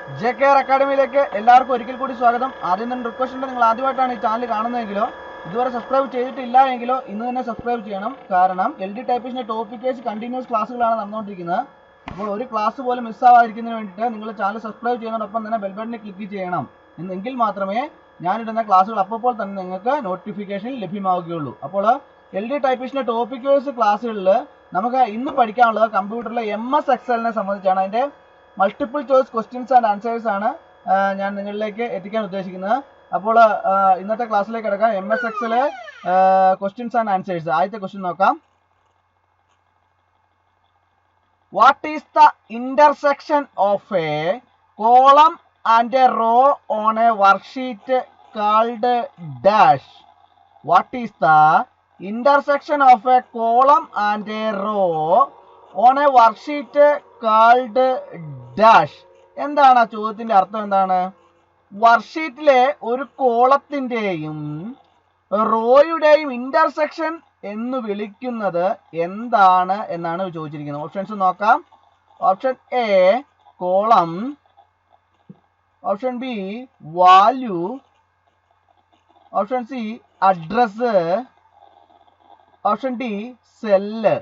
JKR അക്കാഡമിയിലേക്ക് എല്ലാവർക്കും ഒരിക്കൽ കൂടി സ്വാഗതം. ആദ്യം തന്നെ റിക്വസ്റ്റ് ഉണ്ട്, നിങ്ങൾ ആദ്യമായിട്ടാണ് ഈ ചാനൽ കാണുന്നതെങ്കിലോ ഇതുവരെ സബ്സ്ക്രൈബ് ചെയ്തിട്ടില്ല എങ്കിലോ ഇന്ന് തന്നെ സബ്സ്ക്രൈബ് ചെയ്യണം. കാരണം LD ടൈപ്പിൻ്റെ ടോപ്പിക് വൈസ് കണ്ടിന്യൂസ് ക്ലാസ്സുകളാണ് നടന്നുകൊണ്ടിരിക്കുന്നത്. അപ്പോൾ ഒരു ക്ലാസ് പോലും മിസ്സാവാതിരിക്കുന്നതിന് വേണ്ടിയിട്ട് നിങ്ങൾ ചാനൽ സബ്സ്ക്രൈബ് ചെയ്യുന്നതോടൊപ്പം തന്നെ ബെൽ ബട്ടണിൽ ക്ലിക്ക് ചെയ്യണം. എങ്കിൽ മാത്രമേ ഞാനിടുന്ന ക്ലാസ്സുകൾ അപ്പോൾ തന്നെ നിങ്ങൾക്ക് നോട്ടിഫിക്കേഷൻ ലഭ്യമാവുകയുള്ളൂ. അപ്പോൾ LD ടൈപ്പിൻ്റെ ടോപ്പിക് വൈസ് ക്ലാസ്സുകളിൽ നമുക്ക് ഇന്ന് പഠിക്കാനുള്ളത് കമ്പ്യൂട്ടറിലെ MS എക്സലിനെ സംബന്ധിച്ചാണ്. അതിൻ്റെ multiple choice questions and answers ആണ് ഞാൻ നിങ്ങളിലേക്ക് എത്തിക്കാൻ ഉദ്ദേശിക്കുന്നത്. അപ്പോൾ ഇന്നത്തെ ക്ലാസ്സിലേക്ക് കിടക്കാം. MS Excel questions and answers. ആദ്യത്തെ ക്വസ്റ്റ്യൻ നോക്കാം. What is the intersection of a column and a row on a worksheet called dash? What is the intersection of a column and a row on a worksheet called dash? എന്താണ് ആ ചോദ്യത്തിന്റെ അർത്ഥം? എന്താണ്? വർക്ക്ഷീറ്റിലെ ഒരു കോളത്തിന്റെയും റോയുടെയും intersection എന്ന് വിളിക്കുന്നത് എന്താണ് എന്നാണ് ചോദിച്ചിരിക്കുന്നത്. ഓപ്ഷൻസ് നോക്കാം. Option A column, option B value, option C address, option D cell.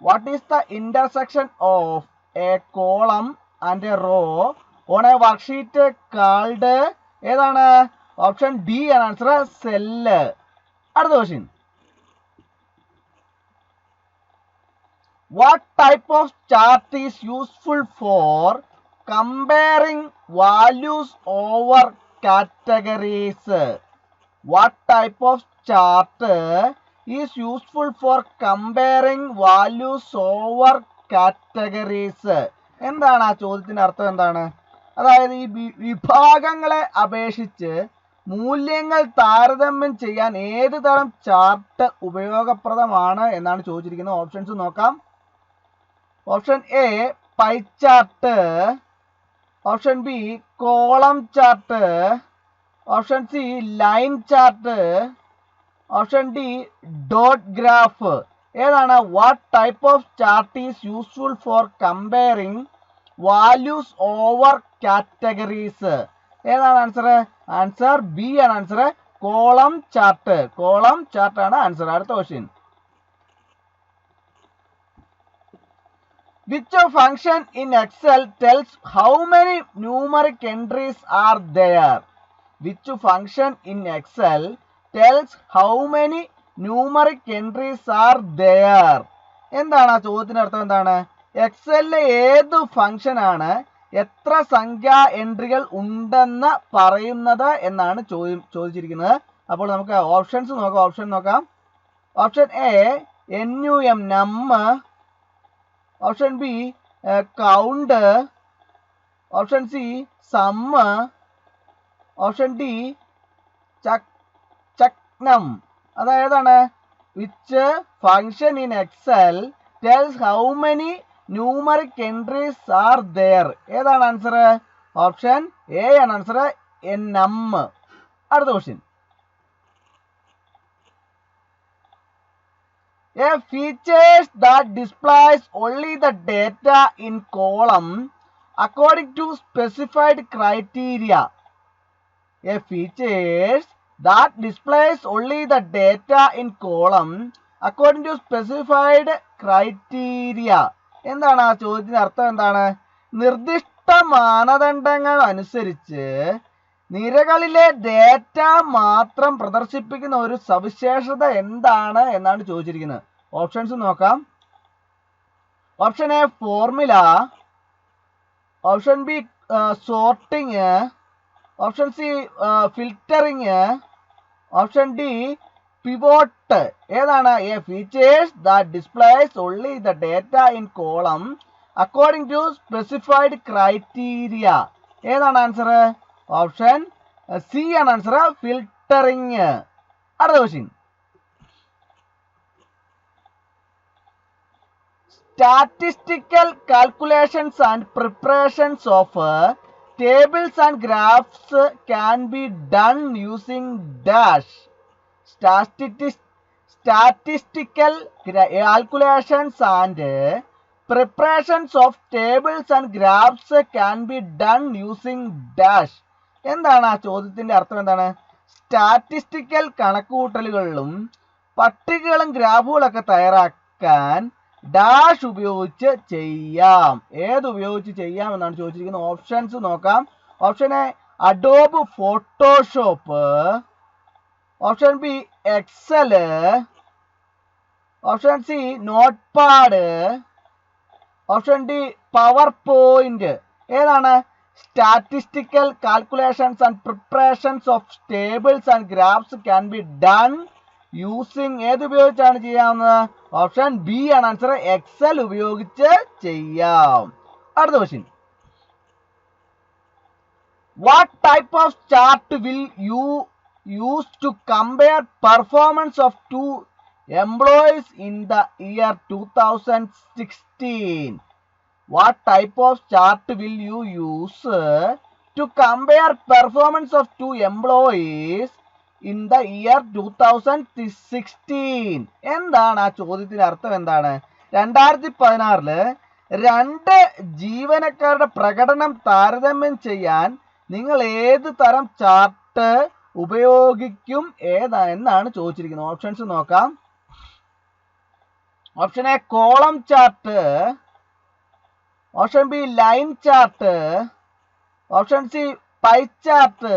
What is the intersection of a column and a row on a worksheet called? ഏതാണ്? ഓപ്ഷൻ ഡി ആണ് ആൻസർ, സെല്ല്. അടുത്ത question. What type of chart is useful for comparing values over categories? What type of chart is useful for comparing values over categories? എന്താണ് ആ ചോദ്യത്തിന്റെ അർത്ഥം? എന്താണ്? അതായത് ഈ വിഭാഗങ്ങളെ അപേക്ഷിച്ച് മൂല്യങ്ങൾ താരതമ്യം ചെയ്യാൻ ഏത് തരം ചാർട്ട് ഉപയോഗപ്രദമാണ് എന്നാണ് ചോദിച്ചിരിക്കുന്നത്. ഓപ്ഷൻസ് നോക്കാം. Option A pie chart, option B column chart, option C line chart, option D dot graph. ഏതാണ്? What type of chart is useful for comparing values over categories? ഏതാണ് ആൻസർ? ആൻസർ ബി ആണ് answer, column chart. Column chart ആണ് answer. അടുത്ത question. Which function in Excel tells how many numeric entries are there? Which function in Excel tells how many numeric entries are there? എന്താണ് ആ ചോദ്യത്തിന്റെ അർത്ഥം? എന്താണ്? എക്സലിലെ ഏത് function ആണ് എത്ര സംഖ്യാ എൻട്രികൾ ഉണ്ടെന്ന് പറയുന്നത് എന്നാണ് ചോദിച്ചിരിക്കുന്നത്. അപ്പോൾ നമുക്ക് ഓപ്ഷൻസ് നോക്കാം. ഓപ്ഷൻ നോക്കാം. Option A NUM num, option B count, option C sum, option D ചക്നം. അതായതാണ് which function in Excel tells how many numeric entries are there? ഏതാണ് ആൻസർ? ഓപ്ഷൻ എ ആണ് ആൻസർ, നം. അടുത്ത question. A features that displays only the data in column according to specified criteria. A features that displays only the data in column according to specified criteria. എന്താണ് ആ ചോദ്യത്തിന്റെ അർത്ഥം? എന്താണ്? നിർദ്ദിഷ്ട മാനദണ്ഡങ്ങൾ അനുസരിച്ച് നിരകളിലെ ഡേറ്റ മാത്രം പ്രദർശിപ്പിക്കുന്ന ഒരു സവിശേഷത എന്താണ് എന്നാണ് ചോദിച്ചിരിക്കുന്നത്. ഓപ്ഷൻസ് നോക്കാം. Option A formula, option B sorting, option C filtering, option D pivot. ഏതാണ്? A features that displays only the data in column according to specified criteria. ഏതാണ് ആൻസർ? ഓപ്ഷൻ സി ആണ് ആൻസർ, ഫിൽറ്ററിങ്. അടുത്ത question. Statistical calculations and preparations of tables and graphs can be done using dash? Statistical calculations and preparations of tables and graphs can be done using dash. എന്താണ് ആ ചോദ്യത്തിന്റെ അർത്ഥം? എന്താണ്? Statistical കണക്കുകൂട്ടലുകളിലും പട്ടികകളും ഗ്രാഫുകളൊക്കെ തയ്യാറാക്കാൻ dash ഉപയോഗിച്ച് ചെയ്യാം. ഏത് ഉപയോഗിച്ച് ചെയ്യാം എന്നാണ് ചോദിച്ചിരിക്കുന്നത്. ഓപ്ഷൻസ് നോക്കാം. Option A Adobe Photoshop, option B Excel, option C Notepad, option D PowerPoint. ഏതാണ്? Statistical calculations and preparations of tables and graphs can be done using. ഏത് ഉപയോഗിച്ചാണ് ചെയ്യാവുന്നത്? ഓപ്ഷൻ ബി ആണ് ആൻസർ. എക്സൽ ഉപയോഗിച്ച് ചെയ്യാം. അടുത്ത question. What type of chart will you use to compare performance of two employees in the year 2016? What type of chart will you use to compare performance of two employees in the year 2016? എന്താണ് ആ ചോദ്യത്തിന്റെ അർത്ഥം? എന്താണ്? 2016 രണ്ട് ജീവനക്കാരുടെ പ്രകടനം താരതമ്യം ചെയ്യാൻ നിങ്ങൾ ഏത് തരം ചാർട്ട് ഉപയോഗിക്കും എന്നാണ് ചോദിച്ചിരിക്കുന്നത്. ഓപ്ഷൻസ് നോക്കാം. Option A column chart, option B line chart, option C pie chart,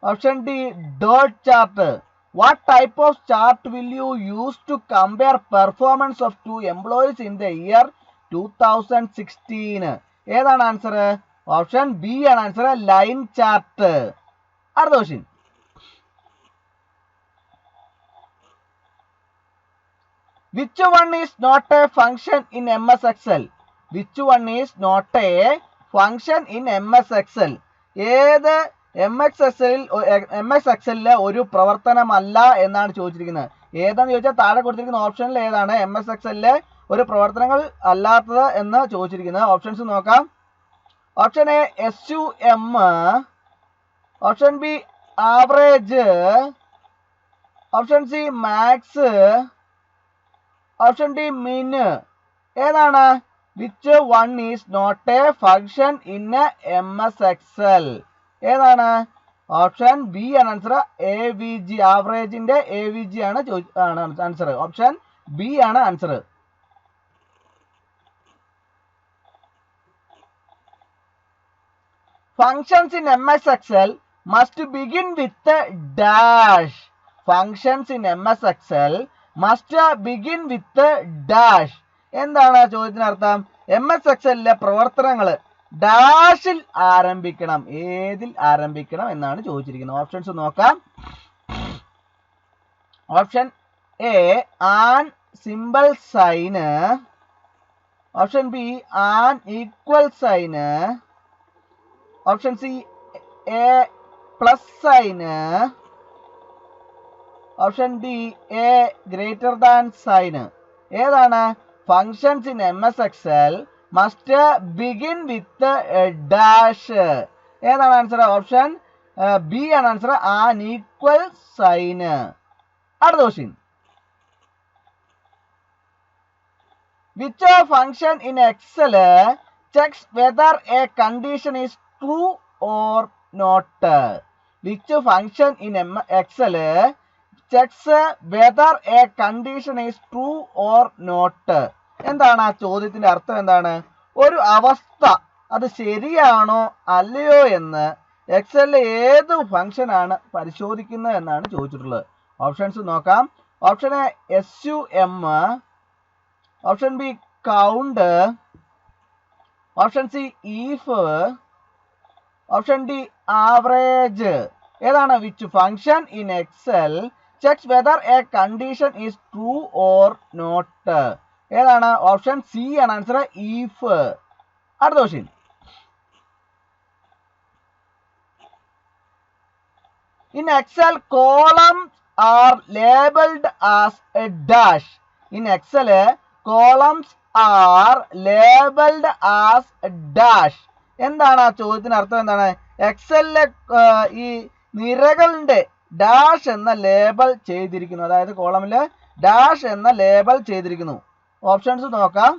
option D dot chart. What type of chart will you use to compare performance of two employees in the year 2016? ഏതാണ് answer? Option B ആണ് answer. Line chart. അടുത്ത question. Which one is not a function in MS Excel? Which one is not a function in MS Excel? ഏത് MS Excelലെ ഒരു പ്രവർത്തനമല്ല എന്നാണ് ചോദിച്ചിരിക്കുന്നത്. ഏതാണെന്ന് ചോദിച്ചാൽ താഴെ കൊടുത്തിരിക്കുന്ന ഓപ്ഷനിൽ ഏതാണ് MS Excelലെ ഒരു പ്രവർത്തനങ്ങൾ അല്ലാത്തത് എന്ന് ചോദിച്ചിരിക്കുന്നത്. ഓപ്ഷൻസ് നോക്കാം. Option A SUM, option B average, option C max, option D min. ഏതാണ്? Which one is not a function in MS Excel? ഏതാണ്? ഓപ്ഷൻ ബി ആണ് ആൻസർ. AVG, ആവറേജിന്റെ AVG ആണ് ആൻസർ. ഓപ്ഷൻ ബി ആണ് answer. Functions in MS Excel must begin with a dash. Functions in MS Excel must begin with a dash. എന്താണ് ചോദ്യത്തിന് അർത്ഥം? MS Excelലെ പ്രവർത്തനങ്ങൾ ഡാഷിൽ ആരംഭിക്കണം. ഏതിൽ ആരംഭിക്കണം എന്നാണ് ചോദിച്ചിരിക്കുന്നത്. ഓപ്ഷൻസ് നോക്കാം. Option A an simple sign, option B an equal sign, option C a plus sign, option D a greater than sign. ഏതാണ്? Functions in MS Excel must begin with dash. ഏതാണ് answer? Option B ആണ് answer. An equal sign. അടുത്ത question. Which function in Excel checks whether a condition is true or not? Which function in Excel checks whether a condition is true or not? എന്താണ് ആ ചോദ്യത്തിന്റെ അർത്ഥം? എന്താണ്? ഒരു അവസ്ഥ അത് ശരിയാണോ അല്ലയോ എന്ന് എക്സലിലെ ഏത് ഫംഗ്ഷൻ ആണ് പരിശോധിക്കുന്നത് എന്നാണ് ചോദിച്ചിട്ടുള്ളത്. ഓപ്ഷൻസ് നോക്കാം. Option A SUM, option B count, option C if, option D average. ഏതാണ്? Which function in Excel checks whether a condition is true or not? ഏതാണ്? ഓപ്ഷൻ സി ആണ് ആൻസർ. ഈഫ്. അടുത്ത question. In Excel, columns are labeled as a dash. In Excel, columns are labeled as a dash. എന്താണ് ആ ചോദ്യത്തിന് അർത്ഥം? എന്താണ്? എക്സലിലെ ഈ നിരകളുടെ ഡാഷ് എന്ന ലേബൽ ചെയ്തിരിക്കുന്നു. അതായത് കോളമില് ഡാഷ് എന്ന ലേബൽ ചെയ്തിരിക്കുന്നു. ഓപ്ഷൻസ് നോക്കാം.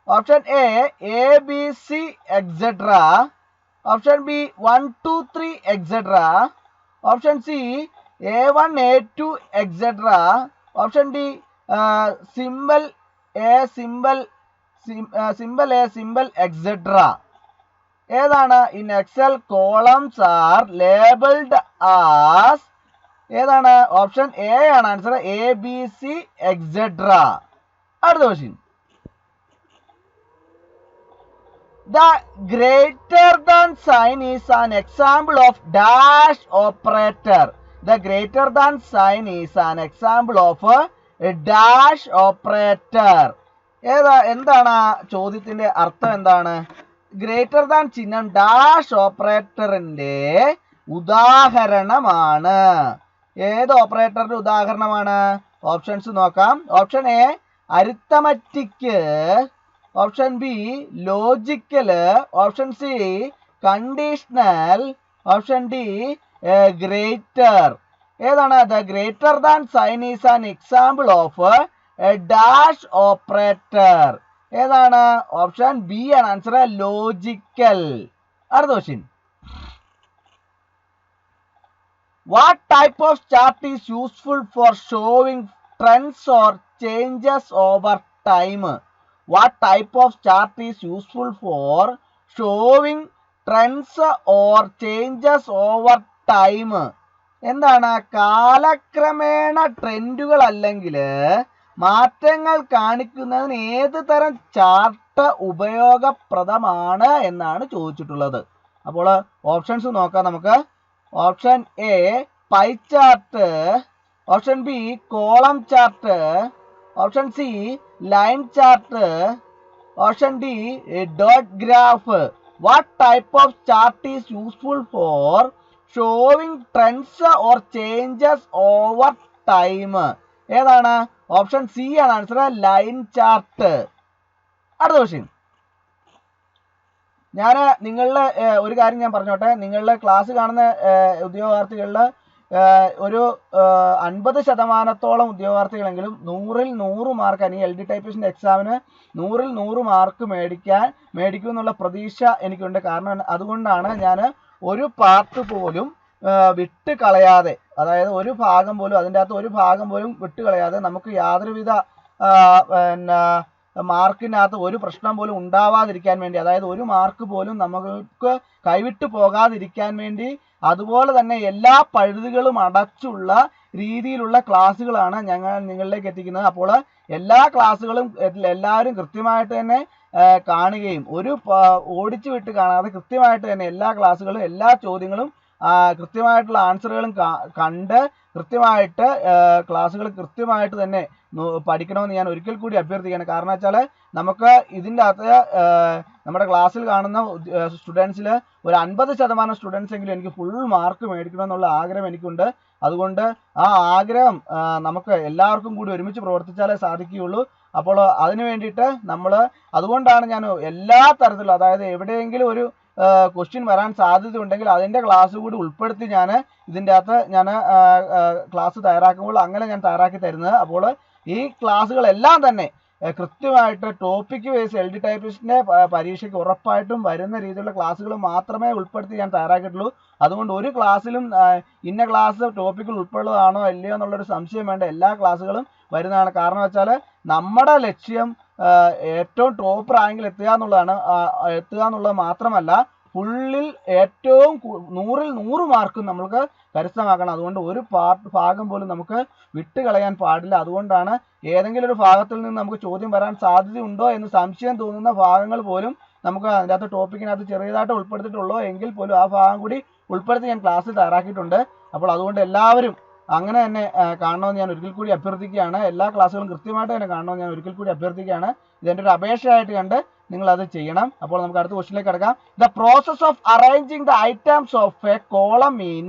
Option A B C etcetera. Option B 1 2 3 etcetera. Option C A1 A2 etcetera. Option D simple A simple etcetera. ഏതാണ്? In Excel columns are labelled as. ഏതാണ്? ഓപ്ഷൻ എ ആണ് answer. A B C etcetera. അടുത്ത question. The greater than sign is an example of dash operator. The greater than sign is an example of a dash operator. എന്താണ് ചോദ്യത്തിന്റെ അർത്ഥം? എന്താണ്? Greater than ചിഹ്നം dash ഓപ്പറേറ്ററിന്റെ ഉദാഹരണമാണ്. ഏത് ഓപ്പറേറ്ററിന്റെ ഉദാഹരണമാണ്? ഓപ്ഷൻസ് നോക്കാം. Option A arithmetic. Option B logical. Option C conditional. Option D greater. ഏതാണ്? The greater than sign is an example of a dash operator. ഏതാണ്? ഓപ്ഷൻ ബി ആണ് ആൻസർ. ലോജിക്കൽ. അടുത്ത question. What type of chart is useful for showing trends or changes over time? What type of chart is useful for showing trends or changes over time? എന്താണ്? കാലക്രമേണ ട്രെൻഡുകൾ അല്ലെങ്കിൽ മാറ്റങ്ങൾ കാണിക്കുന്നതിന് ഏത് തരം ചാർട്ട് ഉപയോഗപ്രദമാണ് എന്നാണ് ചോദിച്ചിട്ടുള്ളത്. അപ്പോൾ ഓപ്ഷൻസ് നോക്കാം നമുക്ക്. Option A pie chart. Option B column chart. Option C line chart. Option D dot graph. What type of chart is useful four showing trends or changes over time? ഏതാണ്? Option C ആണ് answer. Line chart. അടുത്ത question. ഞാൻ നിങ്ങളുടെ ഒരു കാര്യം ഞാൻ പറഞ്ഞോട്ടെ. നിങ്ങളുടെ ക്ലാസ് കാണുന്ന ഉദ്യോഗാർത്ഥികളിൽ ഒരു 50% ഉദ്യോഗാർത്ഥികളെങ്കിലും 100ൽ 100 മാർക്ക്, അല്ലെങ്കിൽ LD ടൈപ്പിസ്റ്റിന്റെ എക്സാമിന് 100ൽ 100 മാർക്ക് മേടിക്കും എന്നുള്ള പ്രതീക്ഷ എനിക്കുണ്ട്. കാരണം അതുകൊണ്ടാണ് ഞാൻ ഒരു പാർട്ട് പോലും വിട്ട് കളയാതെ, അതായത് ഒരു ഭാഗം പോലും, അതിൻ്റെ അകത്ത് ഒരു ഭാഗം പോലും വിട്ട് കളയാതെ നമുക്ക് യാതൊരുവിധ മാർക്കിനകത്ത് ഒരു പ്രശ്നം പോലും ഉണ്ടാവാതിരിക്കാൻ വേണ്ടി, അതായത് ഒരു മാർക്ക് പോലും നമുക്ക് കൈവിട്ട് പോകാതിരിക്കാൻ വേണ്ടി, അതുപോലെ തന്നെ എല്ലാ പഴുതുകളും അടച്ചുള്ള രീതിയിലുള്ള ക്ലാസ്സുകളാണ് ഞങ്ങൾ നിങ്ങളിലേക്ക് എത്തിക്കുന്നത്. അപ്പോൾ എല്ലാ ക്ലാസ്സുകളും എല്ലാവരും കൃത്യമായിട്ട് തന്നെ കാണുകയും ഒരു ഓടിച്ചു വിട്ട് കാണാതെ കൃത്യമായിട്ട് തന്നെ എല്ലാ ക്ലാസ്സുകളും എല്ലാ ചോദ്യങ്ങളും കൃത്യമായിട്ടുള്ള ആൻസറുകളും കണ്ട് കൃത്യമായിട്ട് ക്ലാസ്സുകൾ കൃത്യമായിട്ട് തന്നെ പഠിക്കണമെന്ന് ഞാൻ ഒരിക്കൽ കൂടി അഭ്യർത്ഥിക്കുകയാണ്. കാരണം വെച്ചാൽ നമുക്ക് ഇതിൻ്റെ അകത്ത് നമ്മുടെ ക്ലാസ്സിൽ കാണുന്ന സ്റ്റുഡൻസിൽ ഒരു 50% സ്റ്റുഡൻസ് എങ്കിലും എനിക്ക് ഫുൾ മാർക്ക് മേടിക്കണമെന്നുള്ള ആഗ്രഹം എനിക്കുണ്ട്. അതുകൊണ്ട് ആ ആഗ്രഹം നമുക്ക് എല്ലാവർക്കും കൂടി ഒരുമിച്ച് പ്രവർത്തിച്ചാലേ സാധിക്കുകയുള്ളൂ. അപ്പോൾ അതിന് വേണ്ടിയിട്ട് അതുകൊണ്ടാണ് ഞാൻ എല്ലാ തരത്തിലും, അതായത് എവിടെയെങ്കിലും ഒരു ക്വസ്റ്റ്യൻ വരാൻ സാധ്യത ഉണ്ടെങ്കിൽ അതിൻ്റെ ക്ലാസ് കൂടി ഉൾപ്പെടുത്തി ഇതിൻ്റെ അകത്ത് ക്ലാസ് തയ്യാറാക്കുമ്പോൾ അങ്ങനെ ഞാൻ തയ്യാറാക്കി തരുന്നത്. അപ്പോൾ ഈ ക്ലാസ്സുകളെല്ലാം തന്നെ കൃത്യമായിട്ട് ടോപ്പിക്ക് വൈസ് LD ടൈപ്പിസ്റ്റിൻ്റെ പരീക്ഷയ്ക്ക് ഉറപ്പായിട്ടും വരുന്ന രീതിയിലുള്ള ക്ലാസ്സുകൾ മാത്രമേ ഉൾപ്പെടുത്തി ഞാൻ തയ്യാറാക്കിയിട്ടുള്ളൂ. അതുകൊണ്ട് ഒരു ക്ലാസ്സിലും ഇന്ന ക്ലാസ് ടോപ്പിക്കിൽ ഉൾപ്പെടുന്നതാണോ അല്ലയോ എന്നുള്ളൊരു സംശയം വേണ്ട, എല്ലാ ക്ലാസ്സുകളും വരുന്നതാണ്. കാരണം വെച്ചാൽ നമ്മുടെ ലക്ഷ്യം ഏറ്റവും ടോപ്പ് റാങ്കിൽ എത്തുക എന്നുള്ളത് മാത്രമല്ല, ഫുള്ളിൽ ഏറ്റവും 100ൽ 100 മാർക്കും നമ്മൾക്ക് കരസ്ഥമാക്കണം. അതുകൊണ്ട് ഒരു ഭാഗം പോലും നമുക്ക് വിട്ടുകളയാൻ പാടില്ല. അതുകൊണ്ടാണ് ഏതെങ്കിലും ഒരു ഭാഗത്തിൽ നിന്ന് നമുക്ക് ചോദ്യം വരാൻ സാധ്യതയുണ്ടോ എന്ന് സംശയം തോന്നുന്ന ഭാഗങ്ങൾ പോലും നമുക്ക് അതിൻ്റെ അകത്ത് ടോപ്പിക്കിനകത്ത് ചെറിയതായിട്ട് ഉൾപ്പെടുത്തിയിട്ടുള്ളൂ എങ്കിൽ പോലും ആ ഭാഗം കൂടി ഉൾപ്പെടുത്തി ഞാൻ ക്ലാസ്സിൽ തയ്യാറാക്കിയിട്ടുണ്ട്. അപ്പോൾ അതുകൊണ്ട് എല്ലാവരും അങ്ങനെ തന്നെ കാണണമെന്ന് ഞാൻ ഒരിക്കൽ കൂടി അഭ്യർത്ഥിക്കുകയാണ്. എല്ലാ ക്ലാസ്സുകളും കൃത്യമായിട്ട് തന്നെ കാണണമെന്ന് ഞാൻ ഒരിക്കൽ കൂടി അഭ്യർത്ഥിക്കുകയാണ്. ഇതെൻ്റെ ഒരു അപേക്ഷയായിട്ട് കണ്ട് നിങ്ങൾ അത് ചെയ്യണം. അപ്പോൾ നമുക്ക് അടുത്ത ക്വസ്റ്റിലേക്ക് കിടക്കാം. The process of arranging the items of a column in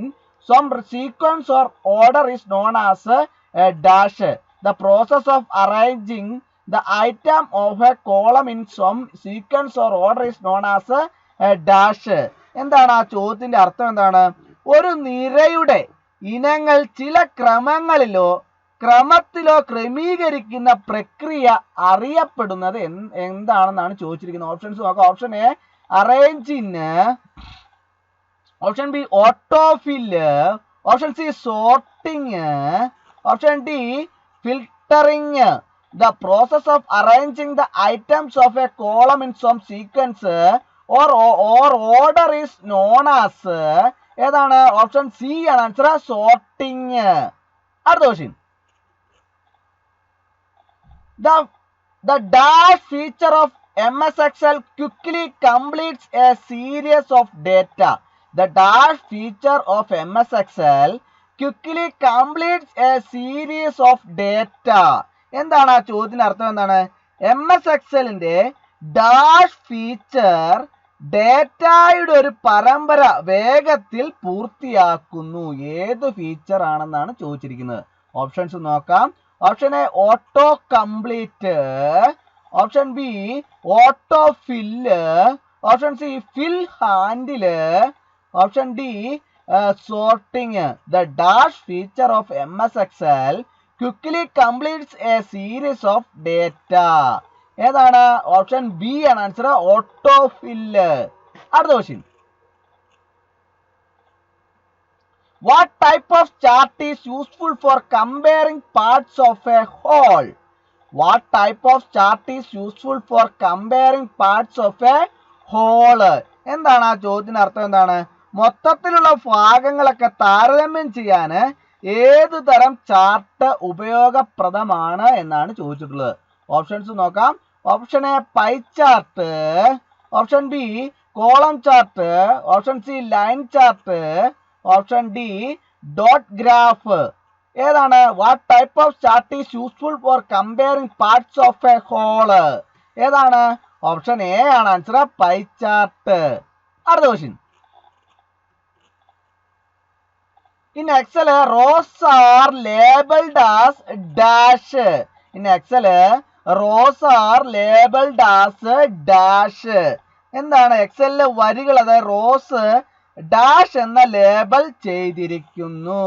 some sequence or order is known as a dash. The process of arranging the item of a column in some sequence or order is known as a dash. എന്താണ് ആ ചോദ്യത്തിന്റെ അർത്ഥം? എന്താണ്? ഒരു നിരയുടെ ഇനങ്ങൾ ചില ക്രമങ്ങളിലോ ക്രമത്തിലോ ക്രമീകരിക്കുന്ന പ്രക്രിയ അറിയപ്പെടുന്നത് എന്താണെന്നാണ് ചോദിച്ചിരിക്കുന്നത്. ഓപ്ഷൻസ് നോക്കാം. Option A arranging, option B autofill, option C sorting, option D filtering. The process of arranging the items of a column in some sequence or order is known as, ഏതാണ്? ഓപ്ഷൻ സി ആണ് answer, sorting. അടുത്ത question. The dash feature of MS Excel quickly completes a series of data. The dash feature of MS Excel quickly completes a series of data. എന്താണ് ആ ചോദ്യത്തിന്റെ അർത്ഥം? എന്താണ്? MS എക്സലിന്റെ dash feature ഡേറ്റയുടെ ഒരു പരമ്പര വേഗത്തിൽ പൂർത്തിയാക്കുന്നു. ഏത് ഫീച്ചർ ആണെന്നാണ് ചോദിച്ചിരിക്കുന്നത്. ഓപ്ഷൻസ് നോക്കാം. Option A auto complete, option B auto fill, option C fill handle, option D sorting. The dash feature of MS Excel quickly completes a series of data. ഏതാണ്? ഓപ്ഷൻ ബി ആണ് answer, auto fill. അടുത്ത question. What type of chart is useful for comparing parts of a whole? What type of chart is useful for comparing parts of a whole? എന്താണ് ആ ചോദ്യത്തിന്റെ അർത്ഥം? എന്താണ്? മൊത്തത്തിലുള്ള ഭാഗങ്ങളൊക്കെ താരതമ്യം ചെയ്യാൻ ഏത് തരം ചാർട്ട് ഉപയോഗപ്രദമാണ് എന്നാണ് ചോദിച്ചിട്ടുള്ളത്. ഓപ്ഷൻസ് നോക്കാം. Option A pie chart, option B column chart, option C line chart, option D dot graph. ഏതാണ്? What type of chart is useful for comparing parts of a whole? ഏതാണ്? ഓപ്ഷൻ എ ആണ് answer, pie chart. അടുത്ത question. In Excel, rows are labeled as dash. In Excel, rows are labeled as dash. എന്താണ്? എക്സലിലെ വരികൾ, അതായത് rose dash എന്ന label ചെയ്തിരിക്കുന്നു.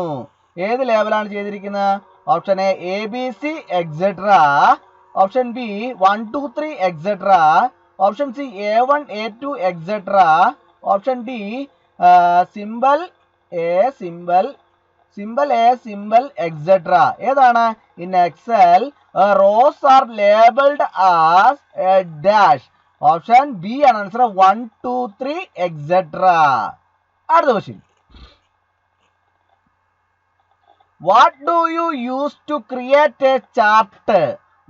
ഏത് ലേബലാണ് ചെയ്തിരിക്കുന്നത്? Option A ABC etcetera, option B 1 2 3 etcetera, option C A1 A2 etcetera, option D simple A symbol etc. ഏതാണ്? In Excel, rows are labeled as a dash. Option B ആണ് answer, 1 2 3 etc. അടുത്ത question. What do you use to create a chart?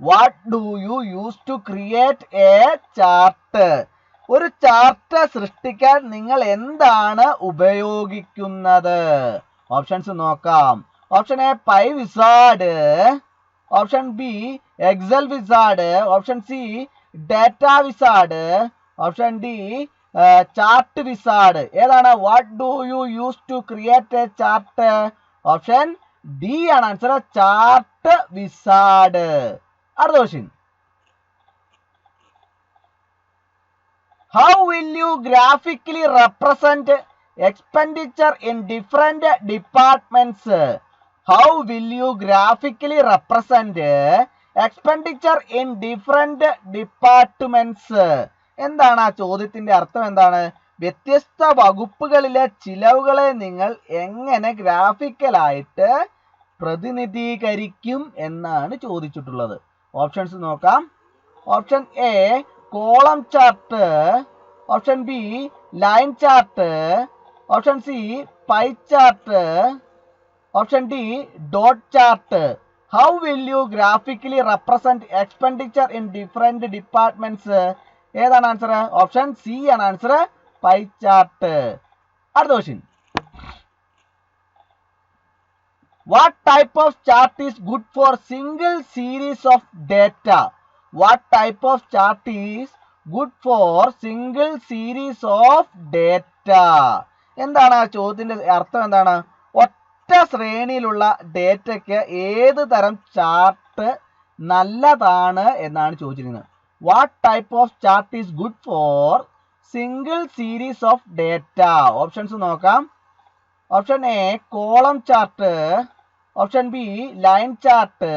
What do you use to create a chart? ഒരു chart സൃഷ്ടിക്കാൻ നിങ്ങൾ എന്താണ് ഉപയോഗിക്കുന്നത്? Options നോക്കാം. Option A pie wizard, option B Excel wizard, option C data wizard, option D chart wizard. ഏതാണ്? What do you use to create a chart? Option D ആണ് answer, chart wizard. അടുത്ത question. How will you graphically represent expenditure in different departments? How will you graphically represent expenditure in different departments? എന്താണ് ആ ചോദ്യത്തിന്റെ അർത്ഥം? എന്താണ്? വ്യത്യസ്ത വകുപ്പുകളിലെ ചിലവുകളെ നിങ്ങൾ എങ്ങനെ ഗ്രാഫിക്കലായിട്ട് പ്രതിനിധീകരിക്കും എന്നാണ് ചോദിച്ചിട്ടുള്ളത്. ഓപ്ഷൻസ് നോക്കാം. Option A column chart, option B line chart, option C pie chart, option D dot chart. How will you graphically represent expenditure in different departments? ഏതാണ് ആൻസർ? ഓപ്ഷൻ സി ആണ് ആൻസർ, പൈ ചാർട്ട്. അടുത്ത question. What type of chart is good for single series of data? What type of chart is good for single series of data? എന്താണ് ആ ചോദ്യത്തിന്റെ അർത്ഥം? എന്താണ്? ഒറ്റ ശ്രേണിയിലുള്ള ഡേറ്റയ്ക്ക് ഏത് തരം ചാർട്ട് നല്ലതാണ് എന്നാണ് ചോദിച്ചിരിക്കുന്നത്. What type of chart is good for single series of data? Options നോക്കാം. Option A column chart, option B line chart,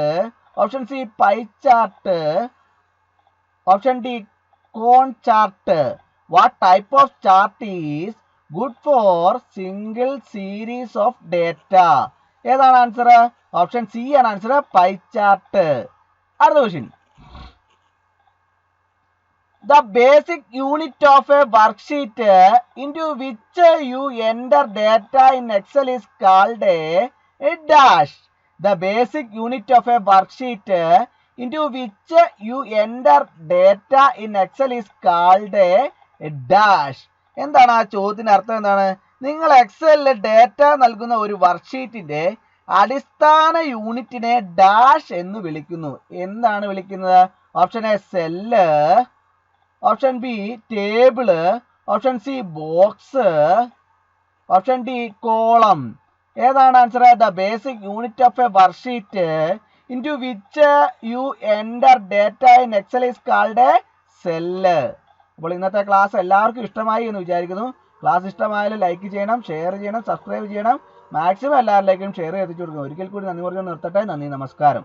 option C pie chart, option D cone chart. What type of chart is good for single series of data? ഏതാണ് answer? Option C ആണ് answer, pie chart. അടുത്ത question. The basic unit of a worksheet into which you enter data in Excel is called a dash. The basic unit of a worksheet into which you enter data in Excel is called a dash. എന്താണ് ആ ചോദ്യത്തിന് അർത്ഥം? എന്താണ്? നിങ്ങൾ എക്സലിൽ data നൽകുന്ന ഒരു വർക്ക്ഷീറ്റിന്റെ അടിസ്ഥാന യൂണിറ്റിനെ dash എന്ന് വിളിക്കുന്നു. എന്താണ് വിളിക്കുന്നത്? Option A cell, option B table, option C box, option D column. ഏതാണ് answer? The basic unit of a worksheet into which you enter data in Excel is called a cell. അപ്പോൾ ഇന്നത്തെ class എല്ലാവർക്കും ഇഷ്ടമായി എന്ന് വിചാരിക്കുന്നു. Class ഇഷ്ടമായാലും like ചെയ്യണം, share ചെയ്യണം, സബ്സ്ക്രൈബ് ചെയ്യണം. മാക്സിമം എല്ലാവരിലേക്കും ഷെയർ ചെയ്തിട്ട് കൊടുക്കണം. ഒരിക്കൽ കൂടി നന്ദി പറഞ്ഞു നിർത്തട്ടെ. നന്ദി, നമസ്കാരം.